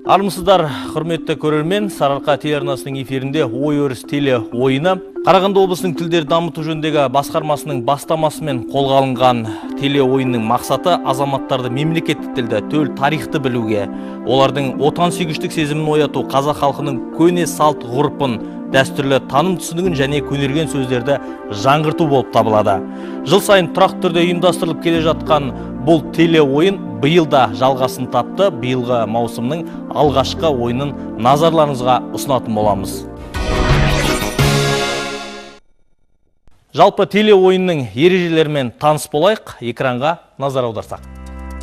Армысыздар, құрметті көрермен, Сарыарқа телеарнасының эфирінде ой өріс теле ойыны. Қарағанды облысының тілдерді дамыту жөніндегі басқармасының бастамасымен қолға алынған теле ойынның мақсаты азаматтарды мемлекеттік тілді, төл тарихты білуге, олардың отансүйгіштік сезімін ояту, қазақ халқының көне салт ғұрпын, дәстүрлі таным түсінігін және көнерген сөздерді жаңғырту болып табылады. Жыл сайын тұрақты түрде ұйымдастырылып келе жатқан бұл теле ойын биыл да жалғасын тапты. Биылғы маусымның алғашқы ойынын назарларыңызға ұсынатын боламыз. Жалпы теле ойынның ережелерімен таныс болайық, экранға назар аударсақ.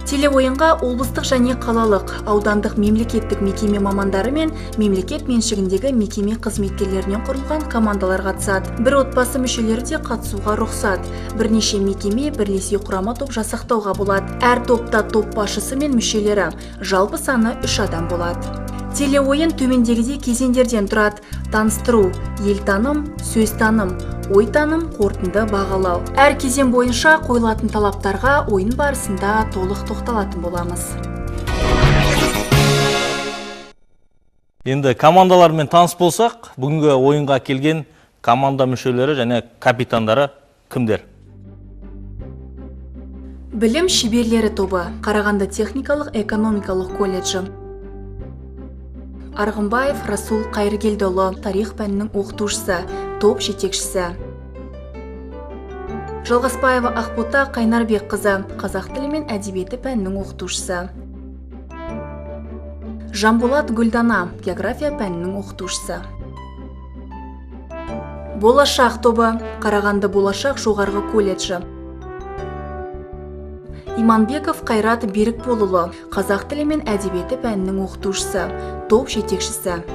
Теле ойынға облыстық және қалалық, аудандық мемлекеттік мекеме мамандары мен мемлекет меншігіндегі мекеме қызметкерлерінен құрылған командалар қатысады. Бір отбасы мүшелері де қатысуға рұқсат. Бірнеше мекеме бірлесе құрама топ жасақтауға болады. Әр топта топ басшысы мен мүшелері, жалпы саны 3 адам болады. Теле ойын төмендегідей кезеңдерден тұрады: таныстыру, елтаным, сөзтаным, ойтаным, қорытынды бағалау. Әр кезең бойынша қойылатын талаптарға ойын барысында толық тоқталатын боламыз. Енді командалармен таныс болсақ, бүгінгі ойынға келген команда мүшелері және капитандары кімдер? Білім шеберлері тобы, Қарағанды техникалық экономикалық колледжі. Арғынбаев Расул Қайыргелдіұлы, тарих пәнінің оқытушысы, топ жетекшісі. Жалғасбаева Ақбота Қайнарбек қызы, қазақ тілі мен әдебиеті пәнінің оқытушысы. Жанболат Гүлдана, география пәнінің оқытушысы. Болашақ тобы, Қарағанды Болашақ жоғарғы колледжі. Иманбеков Қайрат Берікболұлы, қазақ тілі мен әдебиеті пәнінің оқытушысы, топ жетекшісі.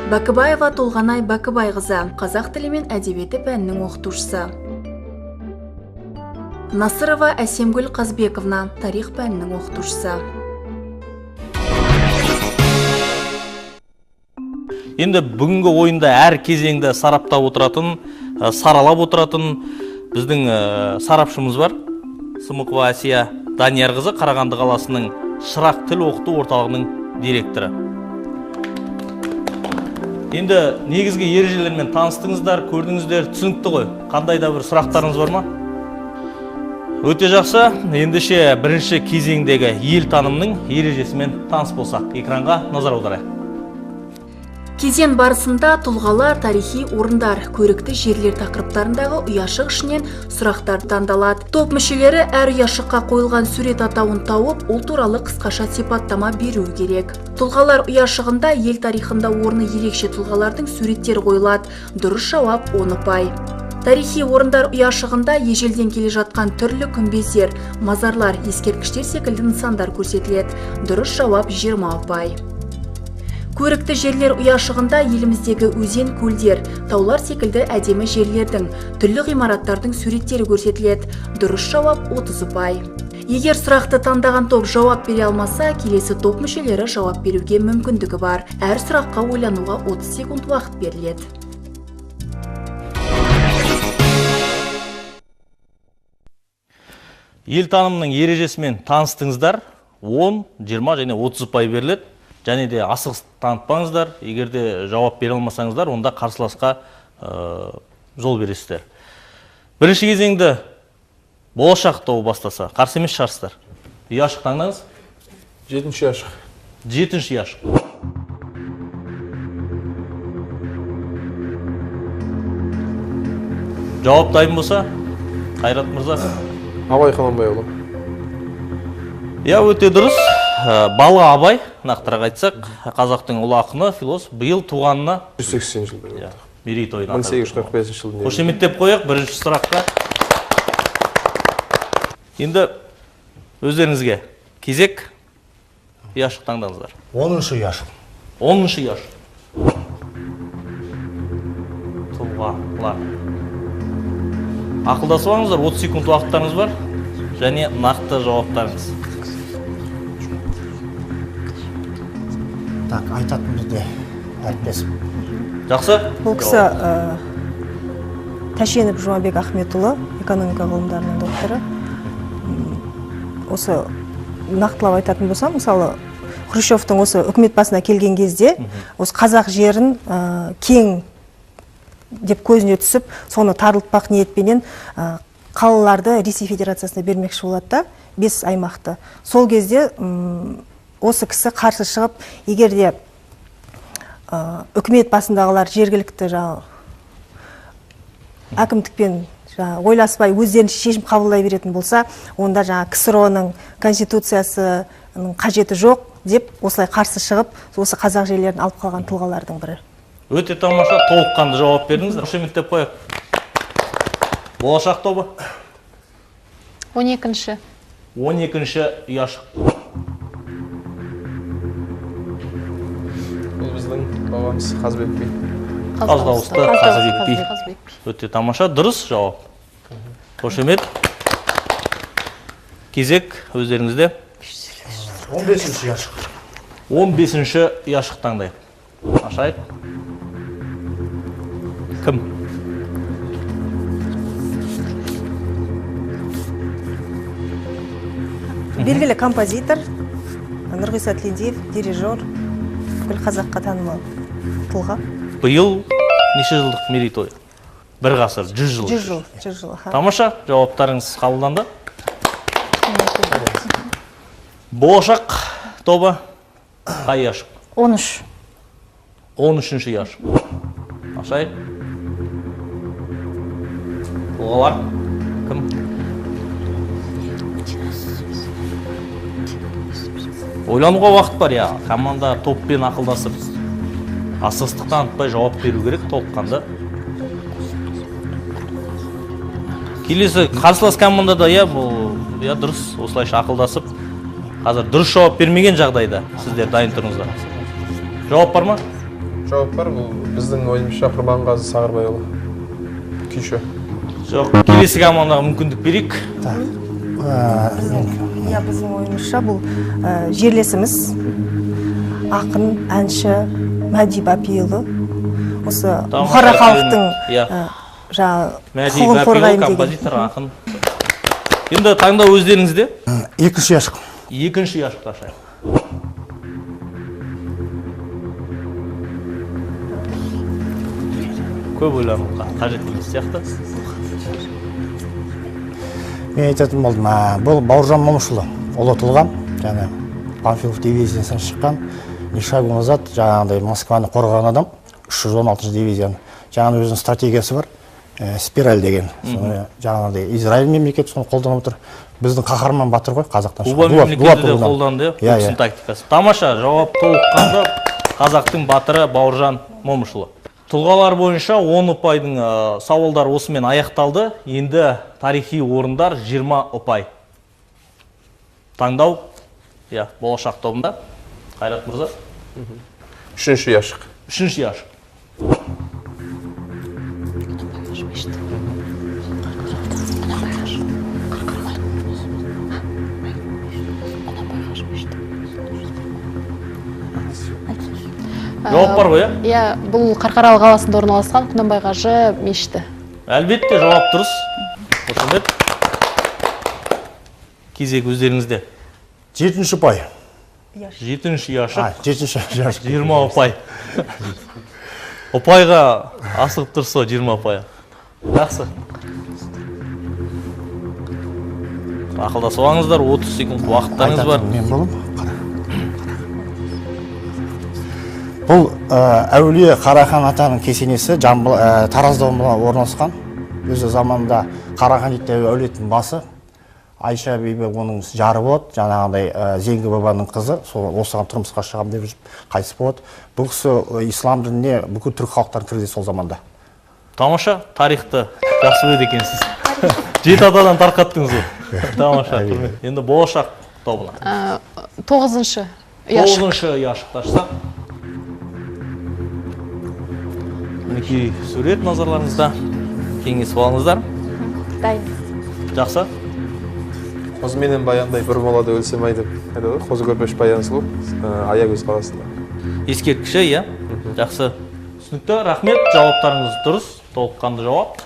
Бәкібаева Толғанай Бәкібайқызы, қазақ тілі мен әдебиеті пәнінің оқытушысы. Насырова Әсемгүл Қазбековна, тарих пәнінің оқытушысы. Енді бүгінгі ойында әр кезеңді саралап отыратын біздің сарапшымыз бар. Сымықова Асия Даниярқызы, Қарағанды қаласының Шырақ тіл оқыту орталығының директоры. Енді негізгі ережелермен таныстыңыздар, көрдіңіздер, түсінікті ғой. Қандай да бір сұрақтарыңыз бар ма? Өте жақсы. Ендеше бірінші кезеңдегі ел танымның ережесімен таныс болсақ, экранға назар аударайық. Кезең барысында тұлғалар, тарихи орындар, көрікті жерлер тақырыптарындағы ұяшық ішінен сұрақтар таңдалады. Топ мүшелері әр ұяшыққа қойылған сурет атауын тауып, ол туралы қысқаша сипаттама беру керек. Тұлғалар ұяшығында ел тарихында орны ерекше тұлғалардың суреттері қойылады. Дұрыс жауап 10 ұпай. Тарихи орындар ұяшығында ежелден келе жатқан түрлі күмбездер, мазарлар, ескерткіштер секілді нысандар көрсетіледі. Дұрыс жауап 20 ұпай. Көрікті жерлер ұяшығында еліміздегі өзен, көлдер, таулар секілді әдемі жерлердің, түрлі ғимараттардың суреттері көрсетіледі. Дұрыс жауап 30 ұпай. Егер сұрақты таңдаған топ жауап бере алмаса, келесі топ мүшелері жауап беруге мүмкіндігі бар. Әр сұраққа ойлануға 30 секунд уақыт беріледі. Ел танымның ережесімен таныстыңыздар, 10, 20 және 30 ұпай беріледі. Және де асығыс танытпаңыздар. Егерде жауап бере алмасаңыздар, онда қарсыласқа жол бересіздер. Бірінші кезеңді болашақ тобы бастаса, қарсы емес шығарсыздар. Ұяшық таңдаңыз. 7-ші ұяшық. 7-ші ұяшық. Жауап дайын болса, Қайрат мырза. Абай Құнанбайұлы. Я, өте дұрыс. Балы Абай, нақтырақ айтсақ, қазақтың ұлы ақыны, философ, биыл туғанына 180 жыл болды. Мерейтойын 1845 жылдың. Қошеметтеп қояқ бірінші сұраққа. Енді өздеріңізге кезек, ұяшық таңдаңыздар. 10-шы ұяшық. 10-шы ұяшық. Тұлғалар. Ақылдасып алыңыздар, 30 секунд уақыттарыңыз бар және нақты жауаптарыңыз. Так, айтатын бізде әріптесім. Жақсы? Бұл кісі Тәшенов Жұмабек Ахметұлы, экономика ғылымдарының докторы. Осы нақтылап айтатын болсам, мысалы, Хрущевтың осы үкімет басына келген кезде осы қазақ жерін кең деп көзіне түсіп, соны тарылтпақ ниетпенен қалаларды Ресей Федерациясына бермекші болады да, 5 аймақты. Сол кезде осы кісі қарсы шығып, егер де үкімет басындағылар жергілікті әкімдікпен ойласпай өздерінше шешім қабылдай беретін болса, онда КСРО-ның конституциясының қажеті жоқ деп осылай қарсы шығып, осы қазақ жерлерін алып қалған тұлғалардың бірі. Өте тамаша, толыққанды жауап бердіңіздер. Қошемет деп қояйық. Болашақ тобы? 12-ші. 12-ші ұяшық. Бұл біздің бабамыз Қазбек би. Қаз дауысты Қазбек би. Өте тамаша, дұрыс жауап. Қошемет. Кезек өздеріңізде. 15-ші ұяшық. 15-ші ұяшық таңдайық. Ашайық. Кім? Белгілі композитор, Нұрғиса Тілендиев, дирижер, бүкіл қазаққа танымал тұлға. Биыл неше жылдық мерейтой? Бір ғасыр, 100 жыл. 100 жыл. Тамаша, жауаптарыңыз қабылданды. Болашақ тобы қай ұяшық? 13. 13-ші ұяшық. Ашайық. Тұлғалар кім? Ойлануға уақыт бар, команда топпен ақылдасып, асығыстық танытпай жауап беру керек, толыққанды. Келесі қарсылас командада бұл дұрыс, осылайша ақылдасып, қазір дұрыс жауап бермеген жағдайда сіздер дайын тұрыңыздар. Жауап бар ма? Жауап бар, бұл біздің ойымызша Құрманғазы Сағырбайұлы. Күйші. Жоқ, келесі командаға мүмкіндік берейік. Біздің ойымызша бұл жерлесіміз, ақын, әнші Мәди Бапиұлы. Осы Бұхара халықтың құқығын қорғаймын деген. Композитор, ақын. Енді таңдау өздеріңізде? 2-ші ұяшық. 2-ші ұяшықты ашайық. Көп ойлануға қажет емес сияқты. Мен айтатын болдым, бұл Бауыржан Момышұлы, ұлы тұлға, Панфилов дивизиясынан шыққан, Нишагу назад, Москваны қорғаған адам, 316 дивизияны. Өзінің стратегиясы бар, спираль деген. Израиль мемлекеті соны қолданып отыр. Біздің қаһарман батыр ғой, қазақтан шыққан. Куба мемлекеті де қолданды, өксін тактикасы. Тамаша, жауап толыққанды қазақтың батыры Бауыржан Момышұлы. Тұлғалар бойынша 10 ұпайдың сауалдар осымен аяқталды. Енді тарихи орындар 20 ұпай. Таңдау, болашақ тобында. Қайрат мырза. 3-ші ұяшық. 3-ші ұяшық. Жауап бар ғой, Бұл Қарқаралы қаласында орналасқан Құнанбай қажы мешіті. Әлбетте, жауап дұрыс. Қошемет. Кезек өздеріңізде. 7-ші ұпай. 7-ші ұяшық. 7-ші ұяшық. 20 ұпай. Ұпайға асығып тұрса 20 ұпай. Жақсы. Ақылдасып алыңыздар, 30 секунд уақыттарыңыз бар. Мен болым. Бұл әулие Қарахан атаның кесенесі Таразда орналасқан. Өзі заманында Қарахан әулеттің басы. Айша бейбі оның жары болады, Зеңгі бабаның қызы, осыған тұрмысқа шығам деп қайтыс болады. Бұл кісі ислам дініне бүкіл түрік халықтарын кірді сол заманда. Тамаша, тарихты жақсы біледі екенсіз. 7 атадан тарқаттыңыз ғой. Тамаша, енді болашақ тобына. 9-ші ұяшық. 9-ші ұяшықты ашсақ. Мінекей сурет назарларыңызда. Кеңесіп алыңыздар. Дайын. Жақсы. Қозы менен баяндай бір молада өлсем ай деп айтады. Қозы көрпеш баян сұлу, Аягөз қаласында. Ескерткіші, жақсы. Түсінікті, рахмет, жауаптарыңыз дұрыс, толыққанды жауап.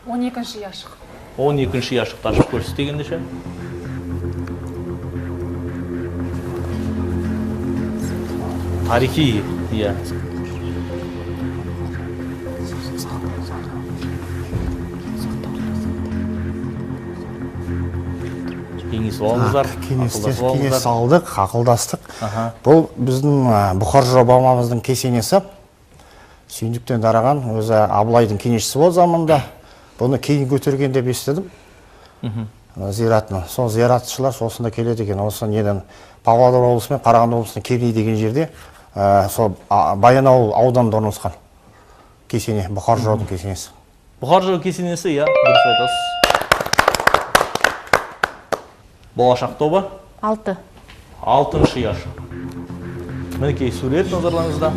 12-ші ұяшық. 12-ші ұяшықты ашып көрсетегенде ше. Тарихи, иә. Кеңес алыңыздар, кеңес алдық, ақылдастық. Аха. Бұл біздің Бұқар жырау бабамыздың кесенесі. Сүйіндіктен дараған, өзі Абылайдың кеңесшісі болды заманда. Бұны кейін көтерген деп естідім. Зиратны. Сол зиратшылар осында келеді екен. Осы неден Павлодар облысы мен Қарағанды облысына Керей деген жерде сол Баянауыл ауданында орналасқан кесене, Бұқар жыраудың кесенесі. Бұқар жырау кесенесі, иә, дұрыс айтасыз. Болашақ тобы 6. 6-шы яшық. Мінекей сурет назарларыңызда.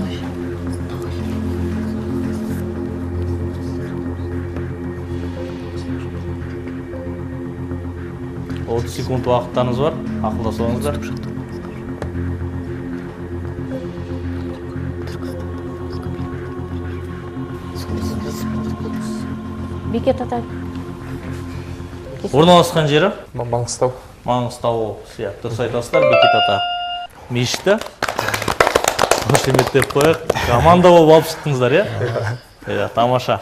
секунд уақыттарыңыз бар, ақылдасуыңыздар. Бекет ата. Орналасқан жері? Маңғыстау. Маңғыстау облысы, иә, дұрыс айтасыздар. Бекет ата мешіті. Қошеметтеп қояйық. Команда болып алып шықтыңыздар, иә? Иә, тамаша.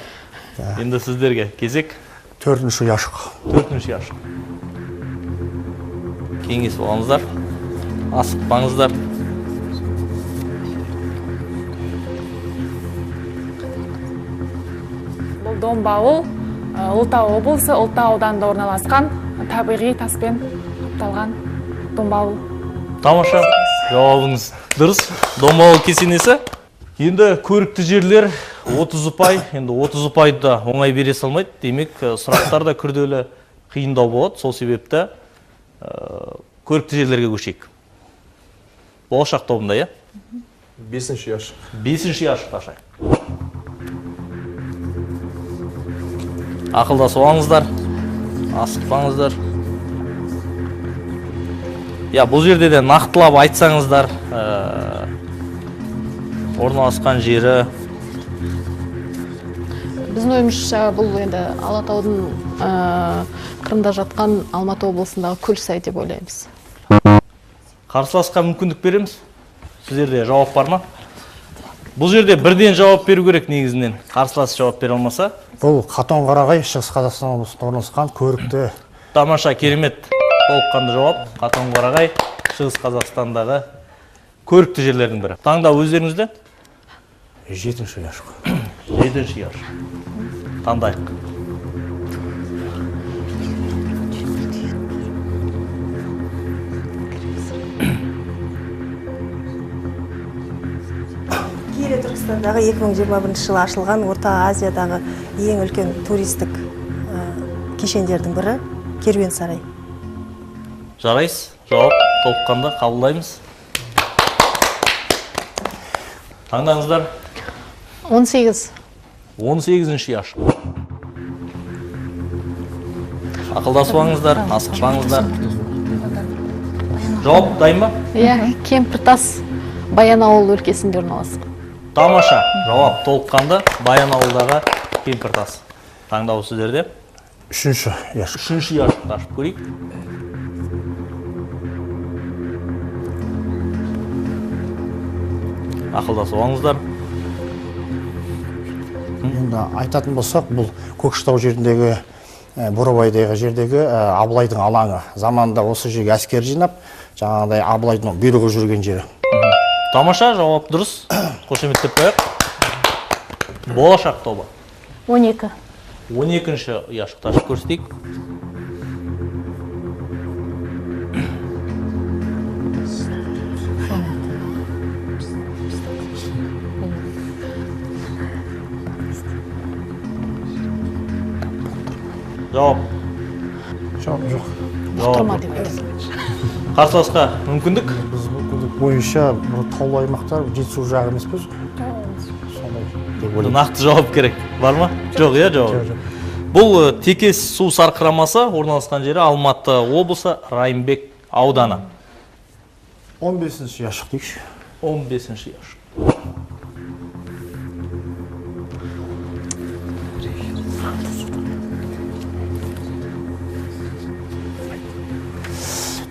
Енді сіздерге кезек. 4-ші яшық. 4-ші яшық. Кеңес болыңыздар. Асықпаңыздар. Бұл Домбауыл, Ұлытау облысы, Ұлытау ауданында орналасқан табиғи таспен қапталған Домбауыл. Тамаша, жауабыңыз дұрыс. Домбауыл кесенесі. Енді көрікті жерлер 30 ұпай. Енді 30 ұпайды да оңай бере салмайды. Демек, сұрақтар да күрделі қиындау болады. Сол себепті көрікті жерлерге көшейік. Болашақ тобында, иә? 5-ші яшық. 5-ші яшық ашайық. Ақылдасып алыңыздар, асықпаңыздар. Я, бұл жерде де нақтылап айтсаңыздар, орналасқан жері. Біздің ойымызша бұл енді Алатаудың қырында жатқан Алматы облысындағы Көлсай деп ойлаймыз. Қарсыласқа мүмкіндік береміз. Сіздерде жауап бар ма? Бұл жерде бірден жауап беру керек негізінен. Қарсылас жауап бере алмаса. Бұл Қатон-Қарағай, Шығыс Қазақстан облысында орналасқан көрікті. Тамаша, керемет. Толыққанды жауап. Қатон-Қарағай, Шығыс Қазақстандағы көрікті жерлердің бірі. Таңдау өздеріңізде? 7-ші яшық. 7-ші яшық. Таңдайық. Киелі Түркістандағы 2021 жылы ашылған Орта Азиядағы ең үлкен туристік кешендердің бірі Керуен сарай. Жарайсыз, жауап толыққанды қабылдаймыз. Таңдаңыздар. 18. 18-ші яшық. Ақылдасуаңыздар, асықпаңыздар. Жауап дайын ба? Иә, Кемпіртас Баянауыл өлкесінде орналасқан. Тамаша, жауап толыққанды. Баянауылдағы Кемпіртас. Таңдау сіздерде. 3-ші яшық. 3-ші яшықты ашып көрейік. Ақылдасуаңыздар. Енді айтатын болсақ, бұл Көкшетау жеріндегі, Бурабайдағы жердегі Абылайдың алаңы. Заманында осы жерге әскер жинап, жаңағыдай Абылайдың бұйрығы жүрген жері. Тамаша, жауап дұрыс. Қошеметтеп қояйық. Болашақ тобы. 12. 12-ші яшықты ашып көрсетейік. Жауап. Жоқ. Бұқтырма деп айтады. Қарсыласқа мүмкіндік? Біз мүмкіндік бойынша таулы аймақтар жетісу жағы емес пе? Сондай деп ойлаймын. Нақты жауап керек. Бар ма? Жоқ, иә, жауап. Бұл Текес су сарқырамасы орналасқан жері Алматы облысы, Райымбек ауданы. 15-ші яшық дейікші. 15-ші яшық.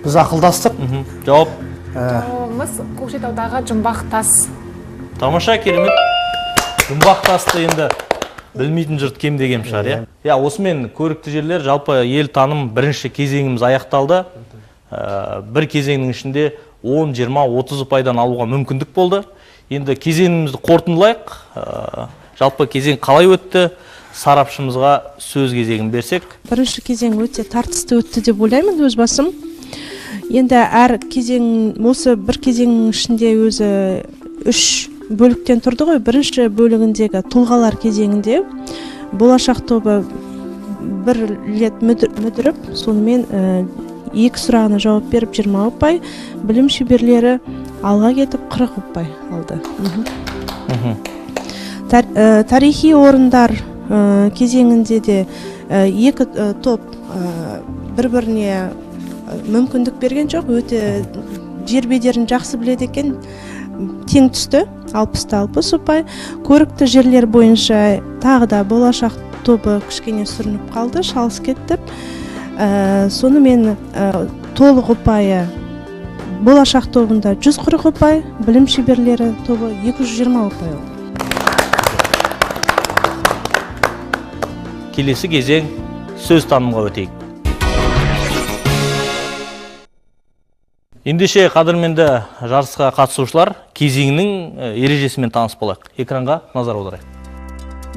Біз ақылдастық. Жауап. тауымыз Көкшетаудағы Жұмбақ тас. Тамаша, керемет. Жұмбақ тасты енді білмейтін жұрт кем дегем шығар, иә? Осымен көрікті жерлер, жалпы ел таным бірінші кезеңіміз аяқталды. Бір кезеңнің ішінде 10, 20, 30 ұпайдан алуға мүмкіндік болды. Енді кезеңімізді қорытындылайық. Жалпы кезең қалай өтті? Сарапшымызға сөз кезегін берсек. Бірінші кезең өте тартысты өтті деп ойлаймын өз басым. Енді әр кезең, осы бір кезеңнің ішінде өзі 3 бөліктен тұрды ғой. Бірінші бөлігіндегі тұлғалар кезеңінде болашақ тобы бір рет мүдіріп, сонымен 2 сұрағына жауап беріп 20 ұпай, білім шеберлері алға кетіп 40 ұпай алды. Тарихи орындар кезеңінде де 2 топ бір-біріне мүмкіндік берген жоқ, өте жер бедерін жақсы біледі екен, тең түсті, 60-60 ұпай. Көрікті жерлер бойынша тағы да болашақ тобы кішкене сүрініп қалды, шалыс кетті. Сонымен толық ұпайы болашақ тобында 140 ұпай, білім шеберлері тобы 220 ұпай алды. Келесі кезең сөз танымға өтейік. Ендеше қадірменді жарысқа қатысушылар кезеңнің ережесімен таныс болайық. Экранға назар аударайық.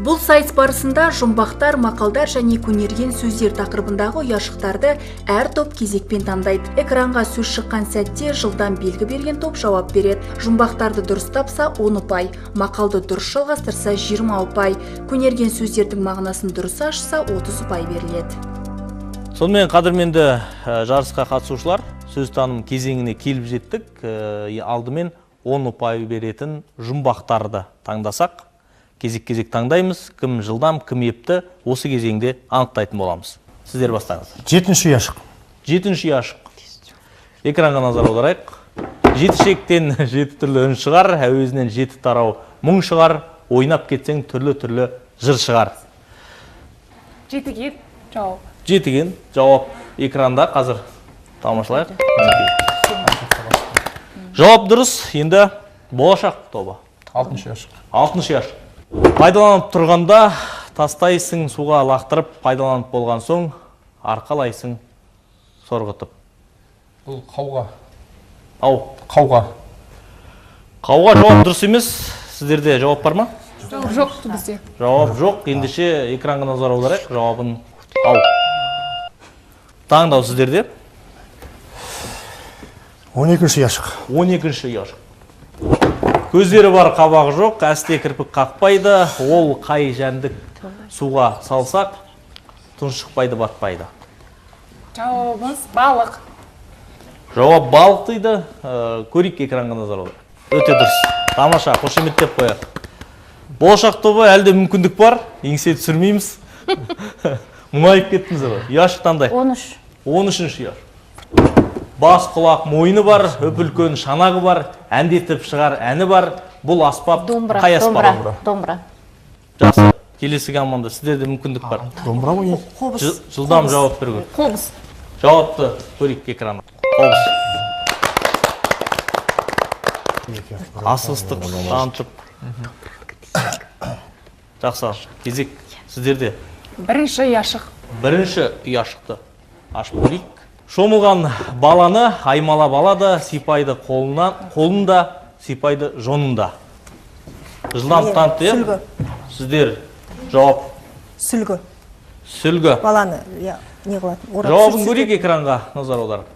Бұл сайыс барысында жұмбақтар, мақалдар және көнерген сөздер тақырыбындағы ұяшықтарды әр топ кезекпен таңдайды. Экранға сөз шыққан сәтте жылдам белгі берген топ жауап береді. Жұмбақтарды дұрыс тапса 10 ұпай, мақалды дұрыс жалғастырса 20 ұпай, көнерген сөздердің мағынасын дұрыс ашса 30 ұпай беріледі. Сонымен қадірменді жарысқа қатысушылар сөз таным кезеңіне келіп жеттік. Алдымен 10 ұпай беретін жұмбақтарды таңдасақ, кезек-кезек таңдаймыз, кім жылдам, кім епті, осы кезеңде анықтайтын боламыз. Сіздер бастаңыздар. 7-ші ұяшық. 7-ші ұяшық. Экранға назар аударайық. 7 7 түрлі үн шығар, әуезінен 7 тарау мұң шығар, ойнап кетсең түрлі-түрлі жыр шығар. 7-ге жауап. 7-ге жауап экранда, қазір тамашалайық. Жауап дұрыс, енді болашақ тобы. 6-шы ұяшық. 6-шы ұяшық. Пайдаланып тұрғанда тастайсың суға лақтырып, пайдаланып болған соң арқалайсың сорғытып. Бұл қауға. Қауға жауап дұрыс емес. Сіздерде жауап бар ма? Жоқ бізде. Жауап жоқ. Ендеше экранға назар аударайық. Жауабын таңдау сіздерде. 12-ші ұяшық. 12-ші ұяшық. Көздері бар, қабағы жоқ, әсте кірпік қақпайды, ол қай жәндік суға салсақ, тұншықпайды, батпайды. Жауабымыз балық. Жауап балық дейді. Көрейік экранға назар аударайық. Өте дұрыс. Тамаша, қошеметтеп қояйық. Болашақ тобы әлде мүмкіндік бар, еңсе түсірмейміз. Мұңайып кеттіңіздер ғой. Ұяшық таңдай. 13-ші ұяшық. Бас, құлақ, мойны бар, өп-үлкен шанағы бар, әндетіп шығар әні бар. Бұл аспап қай аспап? Домбыра. Жақсы. Келесі команда, сіздерде мүмкіндік бар. Домбыра ойын. Жылдам жауап беру. Қобыз. Жауапты көрейік экранға. Қобыз. Асығыстық танытып. Жақсы. Кезек сіздерде. 1-ші ұяшық. 1-ші ұяшықты ашып көрейік. Шомылған баланы аймалап алады, сипайды қолында, сипайды жонында. Жылдам танытты, Сүлгі. Сіздер жауап. Сүлгі. Сүлгі. Баланы, не қылады? Жауабын көрейік экранға назар аударып.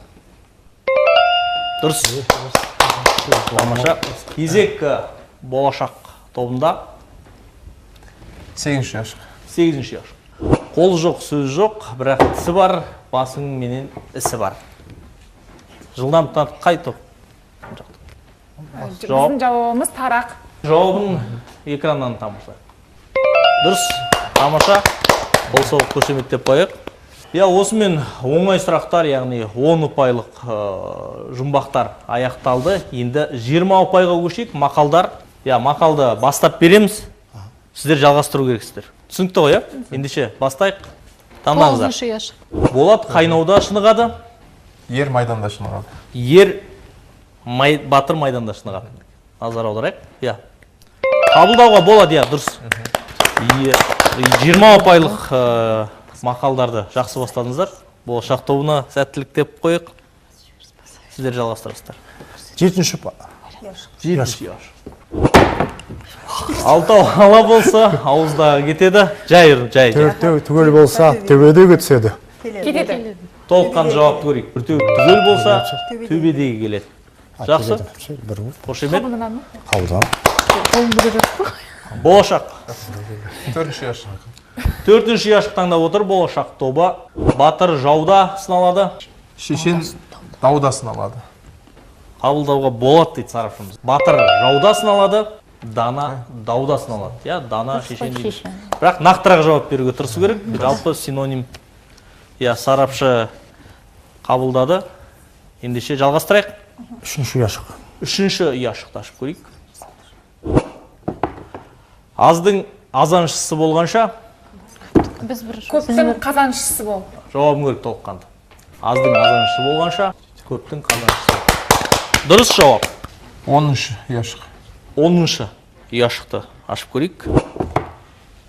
Дұрыс. Тамаша. Кезек болашақ тобында. 8-ші ұяшық. 8-ші ұяшық. Қол жоқ, сөз жоқ, бірақ тісі бар, басың менен ісі бар. Жылдам танып қай топ? Біздің жауабымыз тарақ. Жауабын экраннан тамашалайық. Дұрыс, тамаша. Қол соғып қошеметтеп қояйық. Осымен оңай сұрақтар, яғни 10 ұпайлық жұмбақтар аяқталды. Енді 20 ұпайға көшейік. Мақалдар. Мақалды бастап береміз. Сіздер жалғастыру керексіздер. Түсінікті ғой, ендеше бастайық. Таңдаңыздар. 9-шы ұяшық. Болат қайнауда шынығады. Ер майданда шынығады. Ер батыр майданда шынығады. Назар аударайық. Иә. Қабылдауға болады, иә, дұрыс. 20 ұпайлық мақалдарды жақсы бастадыңыздар. Болашақ тобына сәттілік деп қойық. Сіздер жалғастырасыздар. 7-ші яшық. Алтау ала болса, ауыздағы кетеді. Жай. Төртеу түгел болса, төбедегі түседі. Кетеді. Толыққан жауапты көрейік. Төртеу түгел болса, төбедегі келеді. Жақсы? Қошемет? Қабылдан. Болашақ. 4-ші яшық. 4-ші яшық таңдап отыр. Болашақ тобы. Батыр жауда сыналады. Шешен дауда сыналады. Қабылдауға болады дейді сарапшымыз. Батыр жауда сыналады, дана дауда сыналады. Я, дана шешен дейді. Бірақ нақтырақ жауап беруге тырысу керек. Жалпы синоним. Я, сарапшы қабылдады. Ендеше жалғастырайық. 3-ші яшық. 3-ші яшықты ашып көрейік. Аздың азаншысы болғанша, Көптің қазаншысы бол. жауабын көрік толыққанды. Аздың азаншысы болғанша, көптің қазаншысы. Дұрыс жауап. 10-ші яшық. 10-шы яшықты ашып көрейік.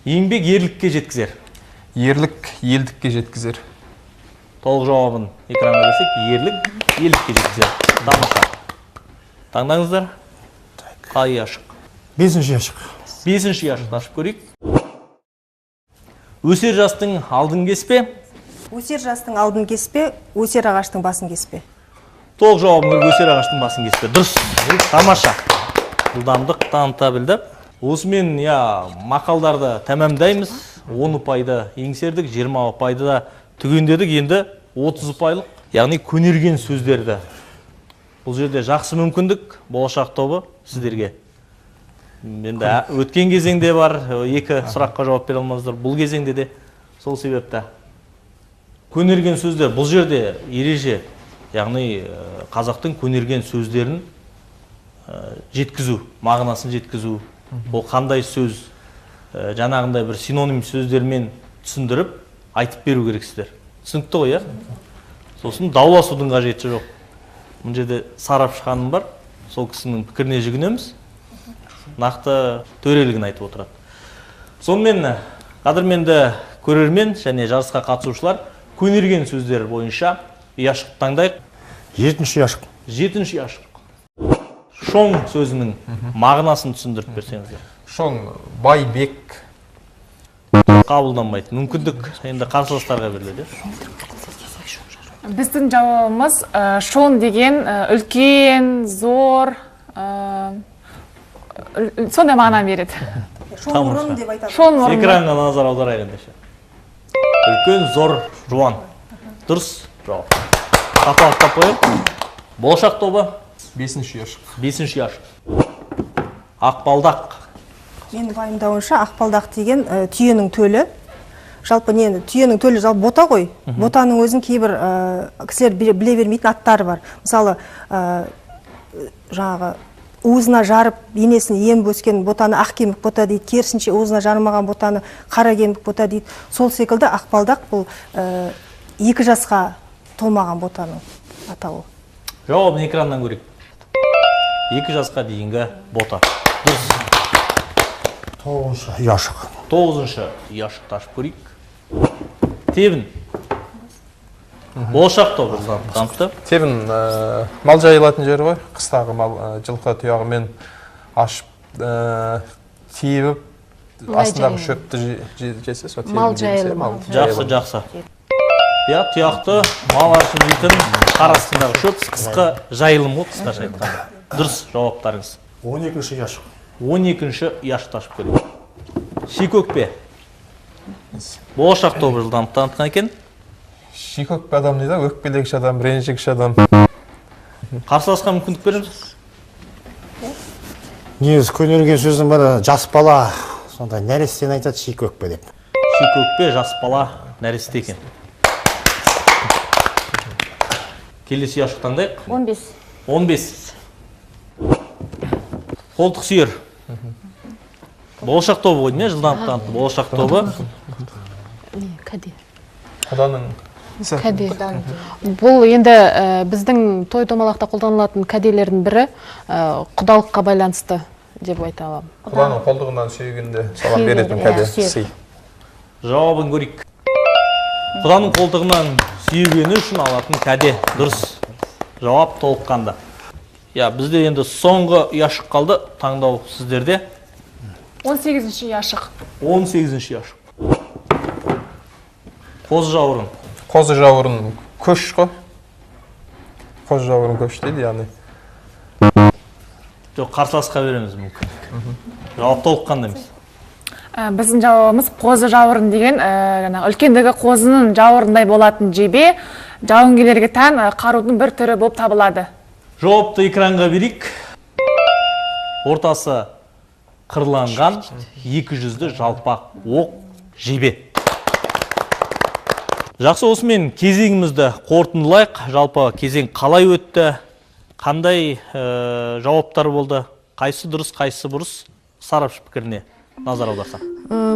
Еңбек ерлікке жеткізер. Ерлік елдікке жеткізер. Толық жауабын экранға берсек, ерлік елдікке жеткізер. Тамаша. Таңдаңыздар. Қай яшық? 5-ші яшық. 5-ші яшықты ашып көрейік. Өсер жастың алдын кеспе. Өсер жастың алдын кеспе, өсер ағаштың басын кеспе. Толық жауабын көріп, өсер ағаштың басын кеспе. Дұрыс. Тамаша. Жылдамдық таныта білді. Осымен мақалдарды тәмамдаймыз. 10 ұпайды еңсердік, 20 ұпайды да түгендедік. Енді 30 ұпайлық, яғни көнерген сөздерді. Бұл жерде жақсы мүмкіндік. Болашақ тобы сіздерге. Енді өткен кезеңде бар, 2 сұраққа жауап бере алмадыңыздар. Бұл кезеңде де сол себепті. Көнерген сөздер, бұл жерде ереже, яғни қазақтың көнерген сөздерін жеткізу, мағынасын жеткізу. Ол қандай сөз, жаңағындай бір синоним сөздермен түсіндіріп, айтып беру керексіздер. Түсінікті ғой, Сосын дауласудың қажеті жоқ. Бұл жерде сарапшы ханым бар, сол кісінің пікіріне жүгінеміз. Нақты төрелігін айтып отырады. Сонымен, қадірменді көрермен және жарысқа қатысушылар көнерген сөздер бойынша яшық таңдайық. 7-ші яшық. 7-ші яшық. Шоң сөзінің мағынасын түсіндіріп берсеңіздер. Шоң байбек. Қабылданбайды. Мүмкіндік енді қарсыластарға беріледі. Біздің жауабымыз шон деген үлкен, зор, сондай мағына береді. Шоңырын деп айтады. Шон орын. Экранға назар аударайық ендеше. Үлкен, зор, жуан. Дұрыс жауап. Қапалықтап қойып. Болашақ тобы. 5-ші яшық. 5-ші яшық. Ақбалдақ. Менің пайымдауымша ақбалдақ деген түйенің төлі. Жалпы түйенің төлі жалпы бота ғой. Ботаның өзін кейбір кісілер біле бермейтін аттары бар. Мысалы, жаңағы уызына жарып енесін ем бөскен ботаны ақ кемік бота дейді, керісінше уызына жармаған ботаны қара кемік бота дейді. Сол секілді ақбалдақ бұл 2 жасқа толмаған ботаның атауы. Жауабын экраннан көрейік. 2 жасқа дейінгі бота. Дұрыс. 9-ші яшық. 9-шы яшықты ашып көрейік. Тебін. Болашақ тобы танытты. Тебін мал жайылатын жері ғой. Қыстағы мал жылқы тұяғымен ашып, тиіп, астындағы шөпті жесе, сол Мал тебін жесе. Жақсы. Тұяқты мал аршып жейтін қар астындағы шөп, қысқы жайылым ғой, қысқаша айтқанда. Дұрыс жауаптарыңыз. 12-ші яшық. 12-ші яшықты ашып көрейік. Шикөкпе. Болашақ тобы жылдамдық танытқан екен. Шикөкпе адам дейді, өкпелегіш адам, ренжігіш адам. Қарсыласқа мүмкіндік береміз. Негізі көнерген сөздің бәрі жас бала, сонда нәрестені айтады шикөкпе деп. Шикөкпе жас бала нәресте екен. Келесі яшық таңдайық. 15. 15. Қолтық сүйер. Болашақ тобы ғой, не жылдамдық танытты? Болашақ тобы. Кәде. Құданың Кәде. Бұл енді біздің той томалақта қолданылатын кәделердің бірі құдалыққа байланысты деп айта аламын. Құданың қолдығынан сүйгенде саған беретін кәде сый. Жауабын көрейік. Құданың қолтығынан сүйгені үшін алатын кәде. Дұрыс. Жауап толыққанды. Бізде енді соңғы ұяшық қалды, таңдау сіздерде. 18-ші ұяшық. 18-ші ұяшық. Қозы жауырын. Қозы жауырын көш қой. Қозы жауырын көш дейді, яғни. Жоқ, қарсыласқа береміз мүмкін. Жауап толыққанды емес. Біздің жауабымыз қозы жауырын деген, үлкендігі қозының жауырындай болатын жебе, жауынгерлерге тән қарудың бір түрі болып табылады. Жауапты экранға берейік. Ортасы қырланған, 200-ді жалпақ оқ жебе. Жақсы, осымен кезеңімізді қорытындылайық. Жалпы кезең қалай өтті? Қандай жауаптар болды? Қайсы дұрыс, қайсы бұрыс? Сарапшы пікіріне назар аударсақ.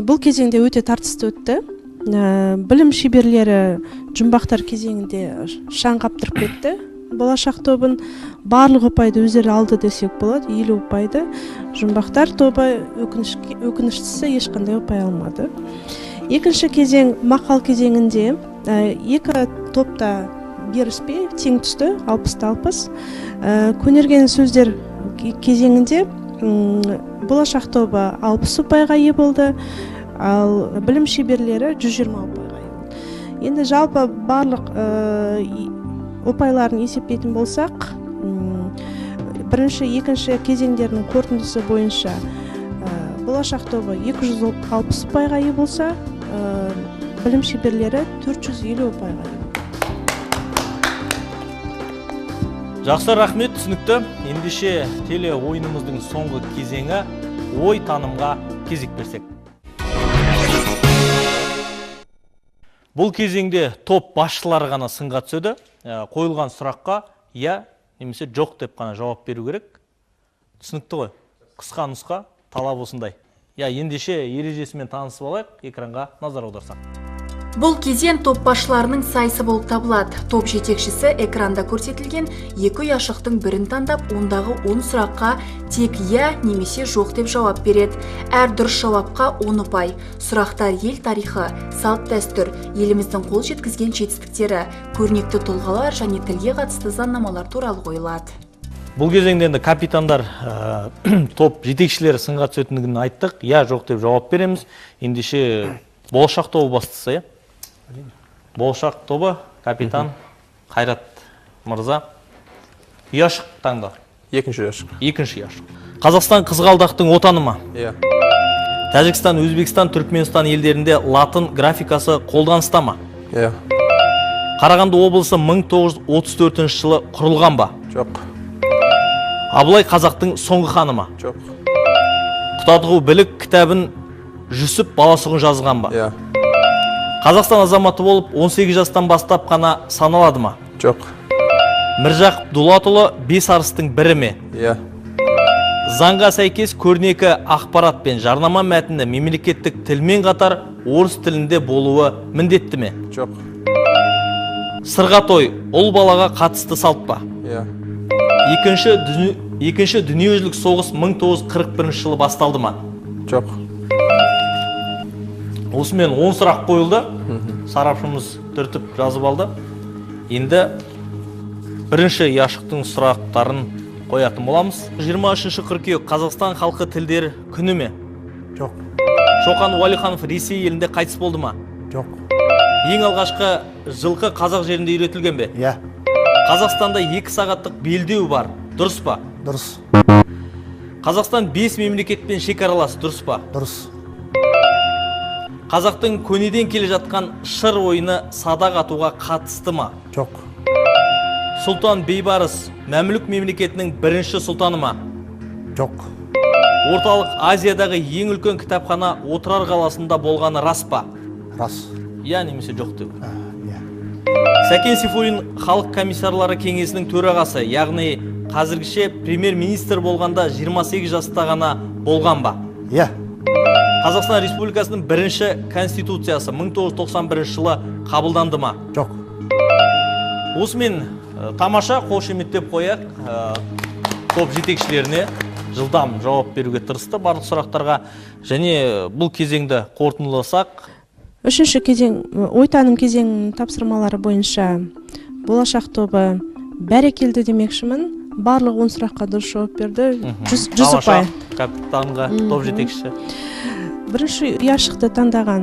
Бұл кезеңде өте тартысты өтті. Білім шеберлері жұмбақтар кезеңінде шаң қаптырып кетті. Болашақ тобын барлық ұпайды өздері алды десек болады, 50 ұпайды. Жұмбақтар тобы өкініштісі ешқандай ұпай алмады. Екінші кезең мақал кезеңінде екі топта беріспей тең түсті, 60-60. Көнерген сөздер кезеңінде болашақ тобы 60 ұпайға ие болды, ал білім шеберлері 120 ұпайға ие болды. Енді жалпы барлық ұпайларын есептейтін болсақ, бірінші, екінші кезеңдерінің қорытындысы бойынша болашақ тобы 260 ұпайға ие болса, білім шеберлері 450 ұпайға ие. Жақсы, рахмет, түсінікті. Ендеше теле ойынымыздың соңғы кезеңі ой танымға кезек берсек. Бұл кезеңде топ басшылары ғана сынға түседі. Қойылған сұраққа я немесе жоқ деп қана жауап беру керек. Түсінікті ғой? Қысқа нұсқа, талап осындай. Ендеше ережесімен танысып алайық, экранға назар аударсақ. Бұл кезең топ басшыларының сайысы болып табылады. Топ жетекшісі экранда көрсетілген екі ұяшықтың бірін таңдап, ондағы 10 сұраққа тек я немесе жоқ деп жауап береді. Әр дұрыс жауапқа 10 ұпай. Сұрақтар ел тарихы, салт дәстүр, еліміздің қол жеткізген жетістіктері, көрнекті тұлғалар және тілге қатысты заңнамалар туралы қойылады. Бұл кезеңде енді капитандар топ жетекшілері сынға түсетіндігін айттық. Я жоқ деп жауап береміз. Ендеше болашақ тобы бастысы, болашақ тобы, капитан Қайрат мырза. Ұяшық таңда. Екінші ұяшық. Екінші ұяшық. Қазақстан қызғалдақтың отаны ма? Тәжікстан, Өзбекстан, Түркменстан елдерінде латын графикасы қолданыста ма? Қарағанды облысы 1934 жылы құрылған ба? Жоқ. Абылай қазақтың соңғы ханы ма? Жоқ. Құтадғу білік кітабын Жүсіп Баласұғын жазған ба? Қазақстан азаматы болып 18 жастан бастап қана саналады ма? Жоқ. Міржақып Дулатұлы 5 арыстың бірі ме? Заңға сәйкес көрнекі ақпарат пен жарнама мәтіні мемлекеттік тілмен қатар орыс тілінде болуы міндетті ме? Жоқ. Сырға той ұл балаға қатысты салт па? Екінші дүниежүзілік соғыс 1941 жылы басталды ма? Жоқ. Осымен 10 сұрақ қойылды. Сарапшымыз түртіп жазып алды. Енді бірінші ұяшықтың сұрақтарын қоятын боламыз. 23 қыркүйек Қазақстан халқы тілдері күні ме? Жоқ. Шоқан Уәлиханов Ресей елінде қайтыс болды ма? Жоқ. Ең алғашқы жылқы қазақ жерінде үйретілген бе? Қазақстанда 2 сағаттық белдеу бар, дұрыс па? Дұрыс. Қазақстан 5 мемлекетпен шекаралас, дұрыс па? Дұрыс. Қазақтың көнеден келе жатқан шыр ойыны садақ атуға қатысты ма? Жоқ. Сұлтан Бейбарыс Мәмлүк мемлекетінің бірінші сұлтаны ма? Жоқ. Орталық Азиядағы ең үлкен кітапхана Отырар қаласында болғаны рас па? Рас. Немесе жоқ деп. Сәкен Сейфуллин халық комиссарлары кеңесінің төрағасы, яғни қазіргіше премьер-министр болғанда 28 жаста ғана болған ба? Қазақстан Республикасының бірінші конституциясы 1991 жылы қабылданды ма? Жоқ. Осымен тамаша қошеметтеп қояқ. Топ жетекшілеріне жылдам жауап беруге тырысты барлық сұрақтарға. Және бұл кезеңді қорытындыласақ. Үшінші кезең, ойтаным кезеңінің тапсырмалары бойынша болашақ тобы бәрекелді демекшімін. Барлық 10 сұраққа дұрыс жауап берді. 100 ұпай. Капитанға топ жетекші. Бірінші ұяшықты таңдаған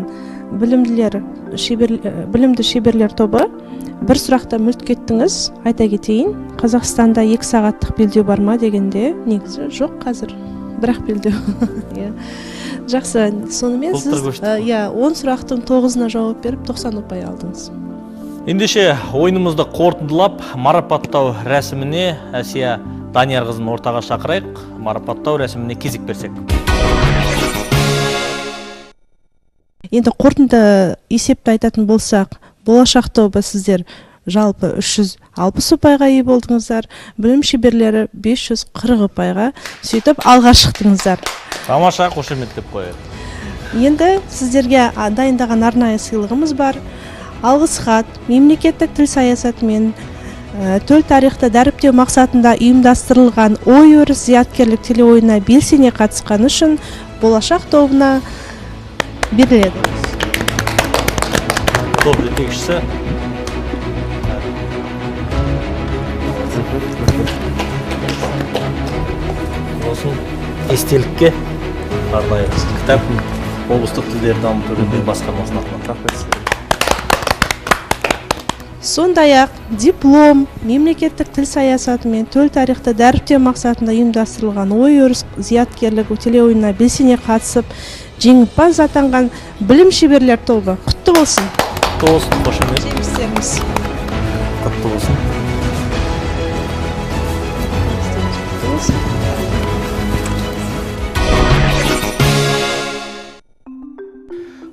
білімді шеберлер тобы. Бір сұрақта мүлт кеттіңіз, айта кетейін. Қазақстанда 2 сағаттық белдеу бар ма дегенде, негізі жоқ қазір. Бірақ белдеу. Жақсы, сонымен сіз 10 сұрақтың 9-ына жауап беріп 90 ұпай алдыңыз. Ендеше ойынымызды қорытындылап, марапаттау рәсіміне Әсия Даниярқызын ортаға шақырайық. Марапаттау рәсіміне кезек берсек. Енді қорытынды есепті айтатын болсақ, болашақ тобы сіздер жалпы 360 ұпайға ие болдыңыздар, білім шеберлері 540 ұпайға, сөйтіп алға шықтыңыздар. Тамаша, қошеметтеп қояйық. Енді сіздерге дайындаған арнайы сыйлығымыз бар. Алғыс хат, мемлекеттік тіл саясаты мен төл тарихты дәріптеу мақсатында ұйымдастырылған ой өріс зияткерлік телеойынына белсене қатысқан үшін болашақ тобына беріледі. Топ жетекшісі. Осын естелікке арнайы кітап облыстық тілдерді дамыту жөніндегі басқармасына рахмет. Сондай-ақ диплом, мемлекеттік тіл саясаты мен төл тарихты дәріптеу мақсатында ұйымдастырылған ой өріс зияткерлік телеойынына белсене қатысып, жеңімпаз атанған білім шеберлер тобы. Құтты болсын. Құтты болсын, қошемет. Жеңістеріңіз. Құтты болсын.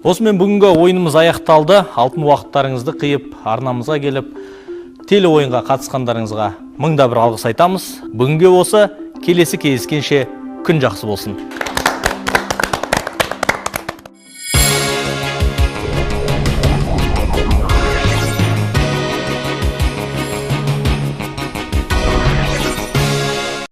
Осымен бүгінгі ойынымыз аяқталды. Алтын уақыттарыңызды қиып, арнамызға келіп, телеойынға қатысқандарыңызға мыңда бір алғыс айтамыз. Бүгінге осы, келесі кездескенше күн жақсы болсын.